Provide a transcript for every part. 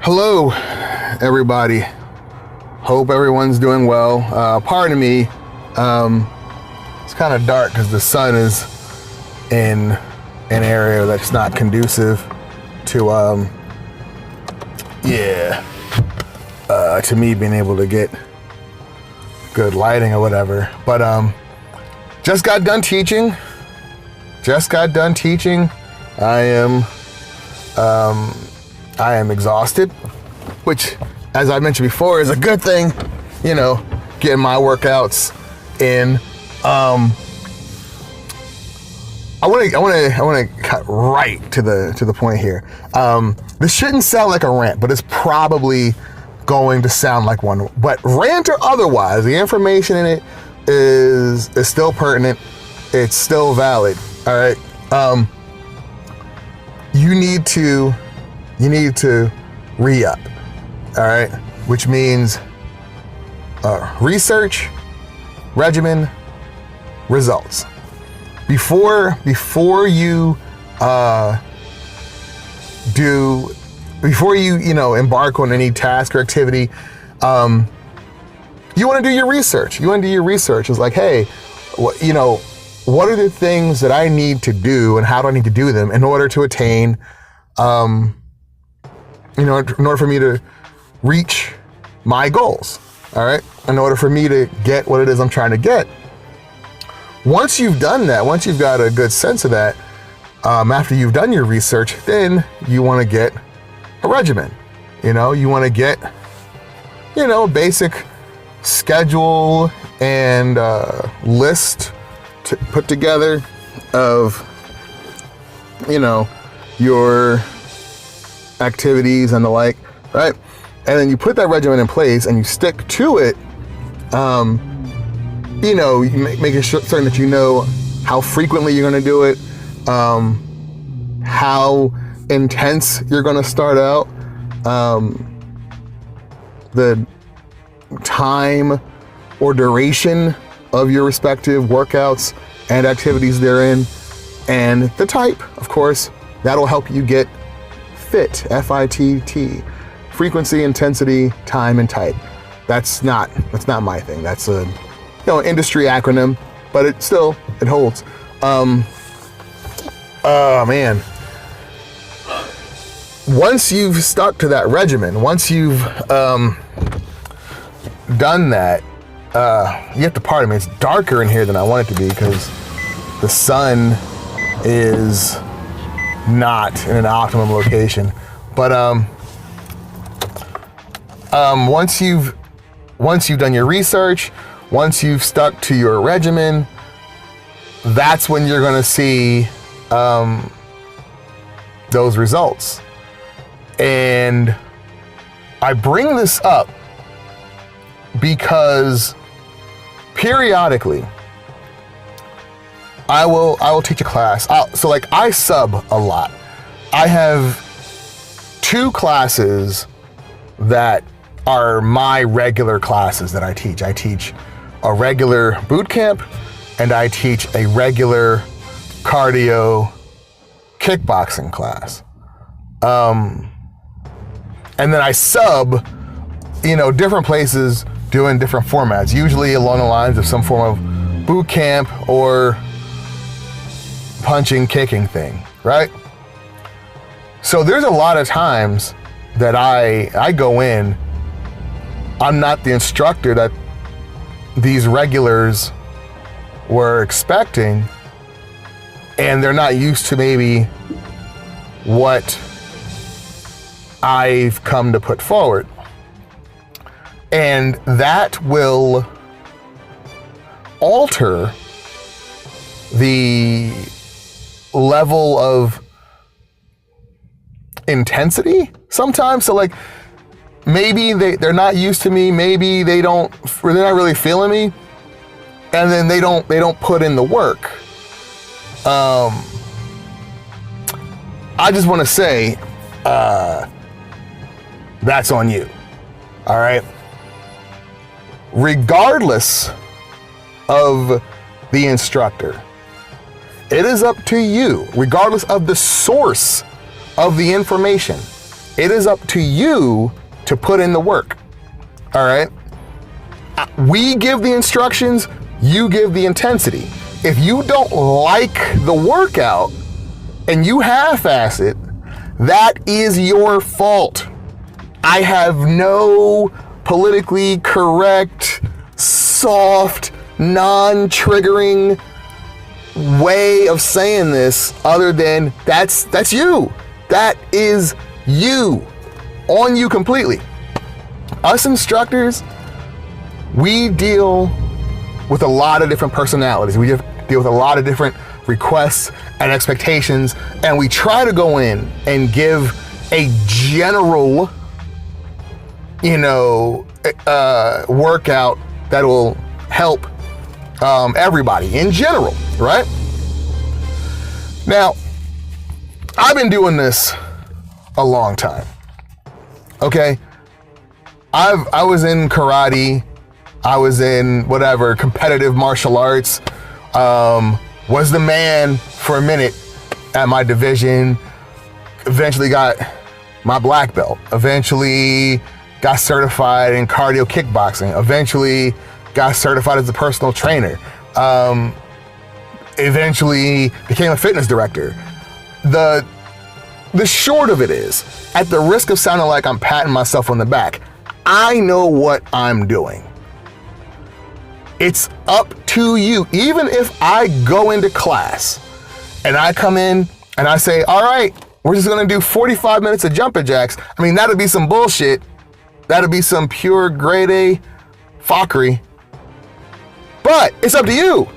Hello, everybody. Hope everyone's doing well. Pardon me. It's kind of dark because the sun is in an area that's not conducive to, to me being able to get good lighting or whatever. But just got done teaching. I am exhausted, which, as I mentioned before, is a good thing. You know, getting my workouts in. I want to cut right to the point here. This shouldn't sound like a rant, but it's probably going to sound like one. But rant or otherwise, the information in it is still pertinent. It's still valid. All right. You need to re-up. All right, which means research, regimen, results. Before you embark on any task or activity, you want to do your research. It's like, hey, what are the things that I need to do and how do I need to do them in order to attain, in order for me to reach my goals, all right? In order for me to get what it is I'm trying to get. Once you've done that, once you've got a good sense of that, after you've done your research, then you want to get a regimen. You want to get, a basic schedule and list to put together of, your activities and the like, right? And then you put that regimen in place and you stick to it. Making certain that you know how frequently you're going to do it, how intense you're going to start out, the time or duration of your respective workouts and activities therein, and the type, of course, that'll help you get FIT, F-I-T-T, frequency, intensity, time, and type. That's not my thing. That's a industry acronym, but it holds. Oh man. Once you've stuck to that regimen, once you've done that, you have to pardon me. It's darker in here than I want it to be because the sun is not in an optimum location. But once you've done your research, once you've stuck to your regimen, that's when you're going to see those results. And I bring this up because periodically I will teach a class. I sub a lot. I have 2 classes that are my regular classes that I teach. I teach a regular boot camp and I teach a regular cardio kickboxing class. And then I sub, different places doing different formats, usually along the lines of some form of boot camp or punching, kicking thing, right? So there's a lot of times that I go in, I'm not the instructor that these regulars were expecting, and they're not used to maybe what I've come to put forward. And that will alter the level of intensity sometimes. So like maybe they're not used to me, maybe they're not really feeling me, and then they don't put in the work. I just want to say that's on you. All right. Regardless of the instructor, it is up to you, regardless of the source of the information. It is up to you to put in the work. All right? We give the instructions, you give the intensity. If you don't like the workout and you half-ass it, that is your fault. I have no politically correct, soft, non-triggering way of saying this other than that's you. That is you. On you completely. Us instructors, we deal with a lot of different personalities. We deal with a lot of different requests and expectations, and we try to go in and give a general, workout that will help everybody in general, right? Now, I've been doing this a long time. Okay, I was in karate. I was in whatever competitive martial arts. Was the man for a minute at my division. Eventually got my black belt. Eventually got certified in cardio kickboxing. Eventually got certified as a personal trainer. Eventually became a fitness director. The short of it is, at the risk of sounding like I'm patting myself on the back, I know what I'm doing. It's up to you. Even if I go into class and I come in and I say, all right, we're just gonna do 45 minutes of jumping jacks. I mean, that'd be some bullshit. That'd be some pure grade A fuckery. But it's up to you.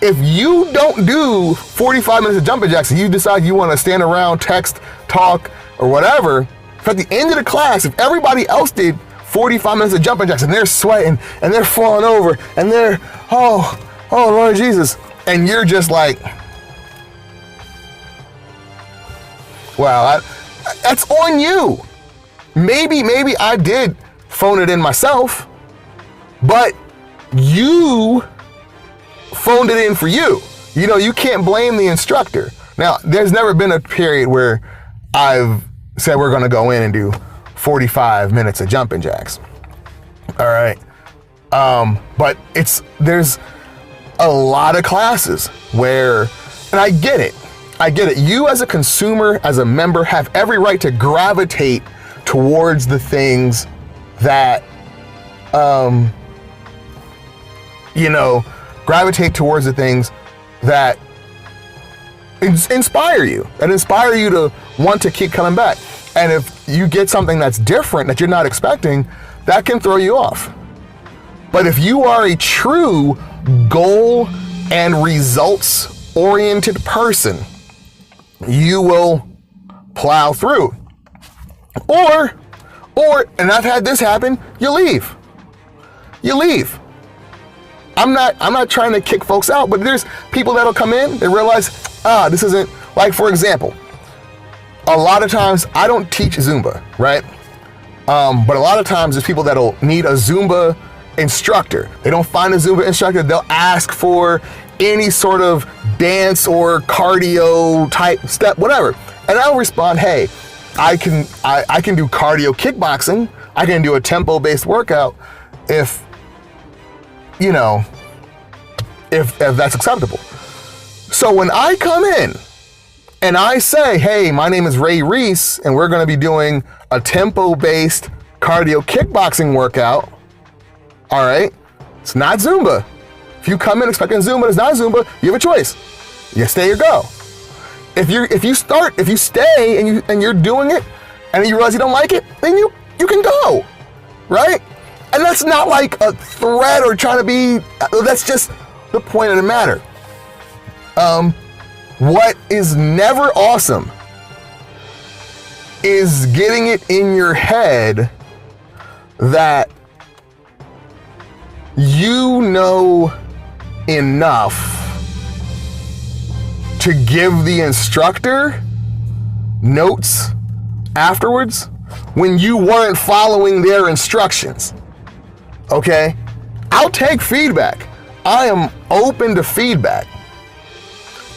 If you don't do 45 minutes of jumping jacks and you decide you want to stand around, text, talk, or whatever, if at the end of the class, if everybody else did 45 minutes of jumping jacks and they're sweating and they're falling over and they're, oh Lord Jesus, and you're just like, wow, that's on you. Maybe I did phone it in myself, but you phoned it in for you. You can't blame the instructor. Now, there's never been a period where I've said we're gonna go in and do 45 minutes of jumping jacks. All right. But there's a lot of classes where, and I get it. You as a consumer, as a member, have every right to gravitate towards the things that, gravitate towards the things that inspire you to want to keep coming back. And if you get something that's different that you're not expecting, that can throw you off. But if you are a true goal and results oriented person, you will plow through. Or, and I've had this happen, you leave. I'm not trying to kick folks out, but there's people that'll come in and realize, this isn't, like, for example, a lot of times I don't teach Zumba, right? But a lot of times there's people that'll need a Zumba instructor. They don't find a Zumba instructor, they'll ask for any sort of dance or cardio type step, whatever. And I'll respond, hey, I can do cardio kickboxing, I can do a tempo-based workout if that's acceptable. So when I come in and I say, hey, my name is Ray Reese, and we're gonna be doing a tempo-based cardio kickboxing workout, all right, it's not Zumba. If you come in expecting Zumba, it's not Zumba, you have a choice. You stay or go. If you stay and you're doing it, and you realize you don't like it, then you can go, right? And that's not like a threat or trying to be, that's just the point of the matter. What is never awesome is getting it in your head that you know enough to give the instructor notes afterwards when you weren't following their instructions. Okay? I'll take feedback. I am open to feedback.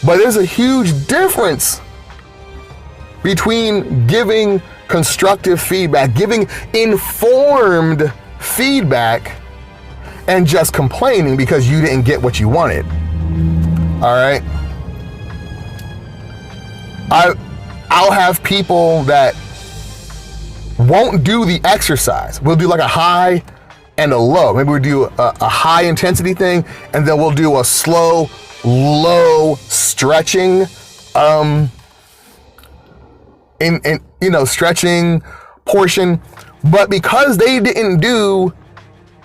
But there's a huge difference between giving constructive feedback, giving informed feedback, and just complaining because you didn't get what you wanted. All right? I'll have people that won't do the exercise. We'll do like a high and a low. Maybe we'll do a high intensity thing, and then we'll do a slow, low stretching, stretching portion. But because they didn't do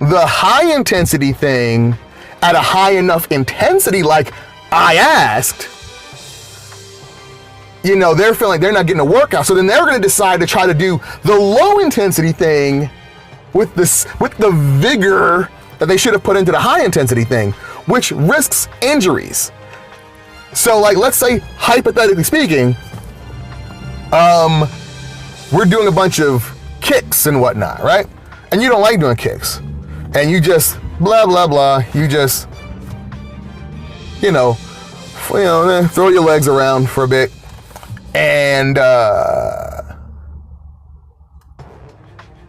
the high intensity thing at a high enough intensity like I asked, they're feeling like they're not getting a workout. So then they're going to decide to try to do the low intensity thing with the vigor that they should have put into the high intensity thing, which risks injuries. So like, let's say hypothetically speaking, we're doing a bunch of kicks and whatnot, right? And you don't like doing kicks, and you just blah blah blah. You just throw your legs around for a bit, and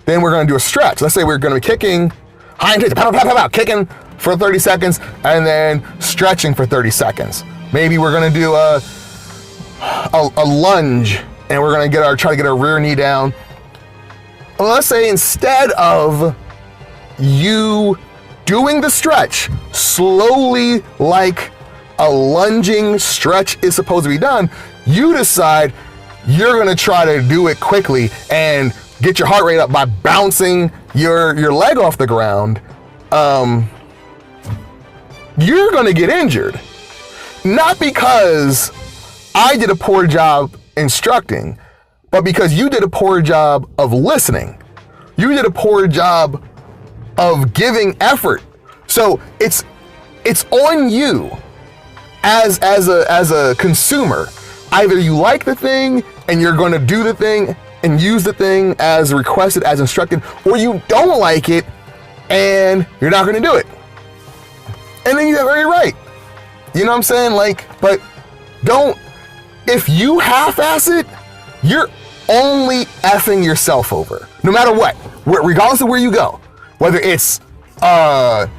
then we're going to do a stretch. Let's say we're going to be kicking high intensity, pow, pow, pow, pow, kicking for 30 seconds, and then stretching for 30 seconds. Maybe we're going to do a lunge, and we're going to try to get our rear knee down. Well, let's say instead of you doing the stretch slowly like a lunging stretch is supposed to be done, you decide you're going to try to do it quickly and get your heart rate up by bouncing your leg off the ground. You're going to get injured. Not because I did a poor job instructing, but because you did a poor job of listening. You did a poor job of giving effort. So it's on you as a consumer. Either you like the thing and you're going to do the thing and use the thing as requested, as instructed, or you don't like it and you're not going to do it. And then you have every right. You know what I'm saying? But if you half-ass it, you're only effing yourself over. No matter what, regardless of where you go. Whether it's a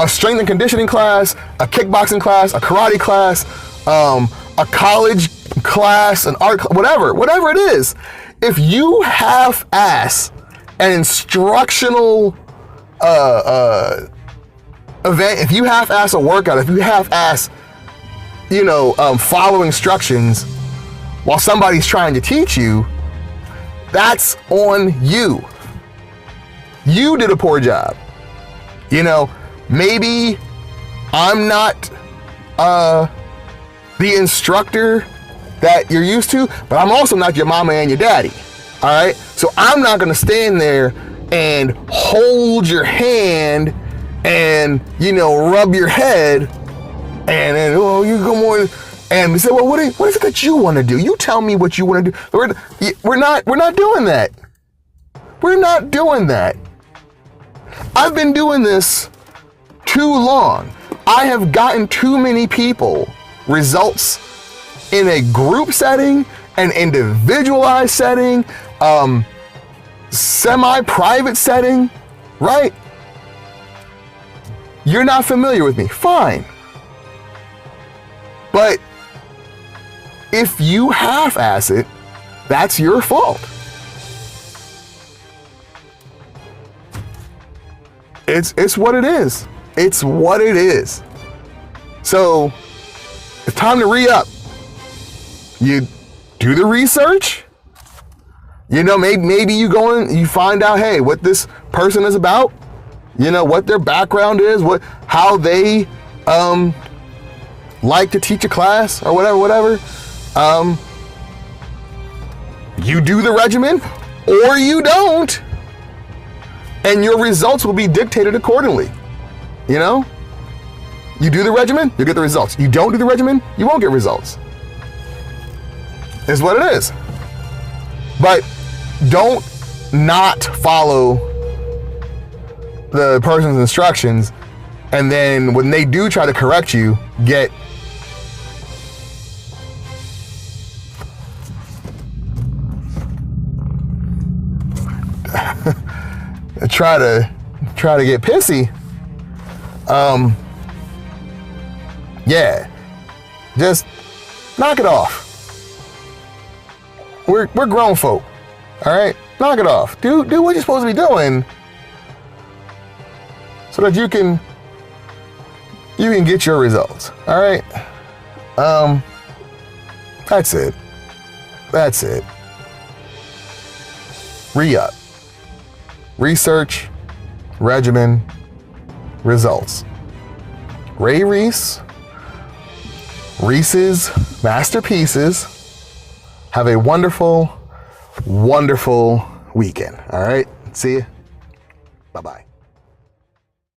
strength and conditioning class, a kickboxing class, a karate class, a college class, an art class, whatever it is. If you half-ass an instructional event, if you half-ass a workout, if you half-ass, follow instructions while somebody's trying to teach you, that's on you. You did a poor job. Maybe I'm not the instructor that you're used to, but I'm also not your mama and your daddy. All right? So I'm not going to stand there and hold your hand and, rub your head and then, you come on. And we say, well, what is it that you want to do? You tell me what you want to do. We're not doing that. We're not doing that. I've been doing this too long. I have gotten too many people results in a group setting, an individualized setting, semi-private setting, right? You're not familiar with me. Fine. But if you half-ass it, that's your fault. It's what it is. It's what it is. So it's time to re-up. You do the research. Maybe you go in, you find out, hey, what this person is about. What their background is, how they like to teach a class or whatever. You do the regimen or you don't, and your results will be dictated accordingly. You do the regimen, you get the results. You don't do the regimen, you won't get results. Is what it is. But don't not follow the person's instructions, and then when they do try to correct you, get try to get pissy, yeah, just knock it off. We're grown folk, all right? Knock it off. Do what you're supposed to be doing so that you can get your results, all right? That's it. That's it. Re-up. Research, regimen, results. Ray Reese, Reese's Masterpieces. Have a wonderful, wonderful weekend. All right? See you. Bye-bye.